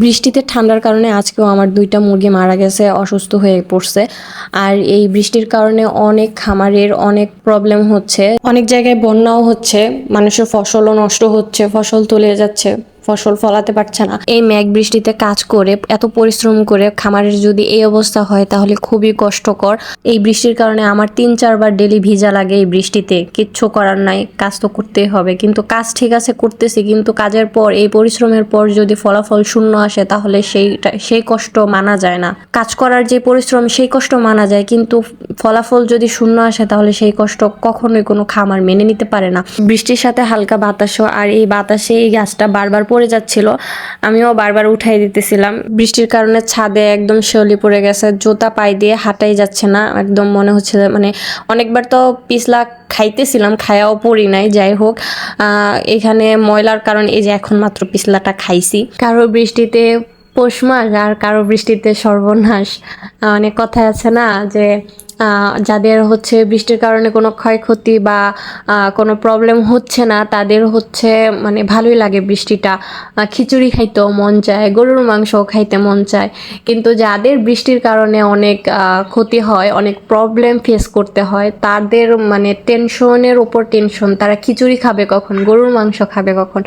বৃষ্টিতে ঠান্ডার কারণে আজকেও আমার 2টা মুরগি মারা গেছে, অসুস্থ হয়ে পড়ছে। আর এই বৃষ্টির কারণে অনেক খামারের অনেক প্রবলেম হচ্ছে, অনেক জায়গায় বন্যাও হচ্ছে, মানুষের ফসলও নষ্ট হচ্ছে, ফসল তলিয়ে যাচ্ছে, ফসল ফলাতে পারছে না। এই মেঘ বৃষ্টিতে কাজ করে এত পরিশ্রম করে খামারের যদি এই অবস্থা হয় তাহলে খুবই কষ্টকর। এই বৃষ্টির কারণে আমার 3-4 বার ডেলি ভিজা লাগে এই বৃষ্টিতে। কিচ্ছু করার নাই, কাজ তো করতেই হবে। কিন্তু কাজ ঠিক আছে করতেছি, কিন্তু কাজের পর এই পরিশ্রমের পর যদি ফলাফল শূন্য আসে তাহলে সেই কষ্ট মানা যায় না। কাজ করার যে পরিশ্রম সেই কষ্ট মানা যায়, কিন্তু ফলাফল যদি শূন্য আসে তাহলে সেই কষ্ট কখনোই কোনো খামার মেনে নিতে পারে না। বৃষ্টির সাথে হালকা বাতাসও, আর এই বাতাসে এই গাছটা বারবার পড়ে যাচ্ছিল, আমিও বারবার উঠাই দিতেছিলাম। বৃষ্টির কারণে ছাদে একদম শেওলি পড়ে গেছে, জুতা পায়ে দিয়ে হাঁটাই যাচ্ছে না, একদম মনে হচ্ছে মানে অনেকবার তো পিছলা খাইতেছিলাম, খায়াও পড়ি নাই। যাই হোক, এখানে ময়লার কারণে এই যে এখন মাত্র পিছলাটা খাইছি। কারো বৃষ্টিতে পৌষ মাস আর কারো বৃষ্টিতে সর্বনাশ। অনেক কথা আছে না যে যাদের হচ্ছে বৃষ্টির কারণে কোনো ক্ষয়ক্ষতি বা কোনো প্রবলেম হচ্ছে না তাদের হচ্ছে মানে ভালোই লাগে বৃষ্টিটা। খিচুড়ি খাইতেও মন চায়, গরুর মাংসও খাইতে মন চায়। কিন্তু যাদের বৃষ্টির কারণে অনেক ক্ষতি হয়, অনেক প্রবলেম ফেস করতে হয়, তাদের মানে টেনশনের উপর টেনশন। তারা খিচুড়ি খাবে কখন, গরুর মাংস খাবে কখন,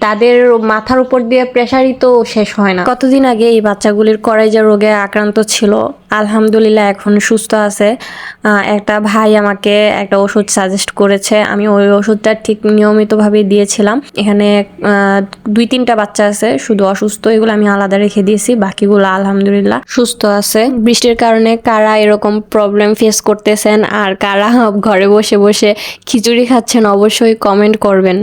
তাদের মাথার উপর দিয়ে প্রেশারই তো শেষ হয় না। কতদিন আগে এই বাচ্চাগুলির করাইজা রোগে আক্রান্ত ছিল, আলহামদুলিল্লাহ এখন সুস্থ আছে। একটা ভাই আমাকে একটা ওষুধ সাজেস্ট করেছে, আমি ওই ওষুধটা ঠিক নিয়মিতভাবে দিয়েছিলাম। এখানে 2-3টা বাচ্চা আছে শুধু অসুস্থ, এগুলো আমি আলাদা রেখে দিয়েছি, বাকিগুলো আলহামদুলিল্লাহ সুস্থ আছে। বৃষ্টির কারণে কারা এরকম প্রবলেম ফেস করতেছেন আর কারা ঘরে বসে বসে খিচুড়ি খাচ্ছেন অবশ্যই কমেন্ট করবেন।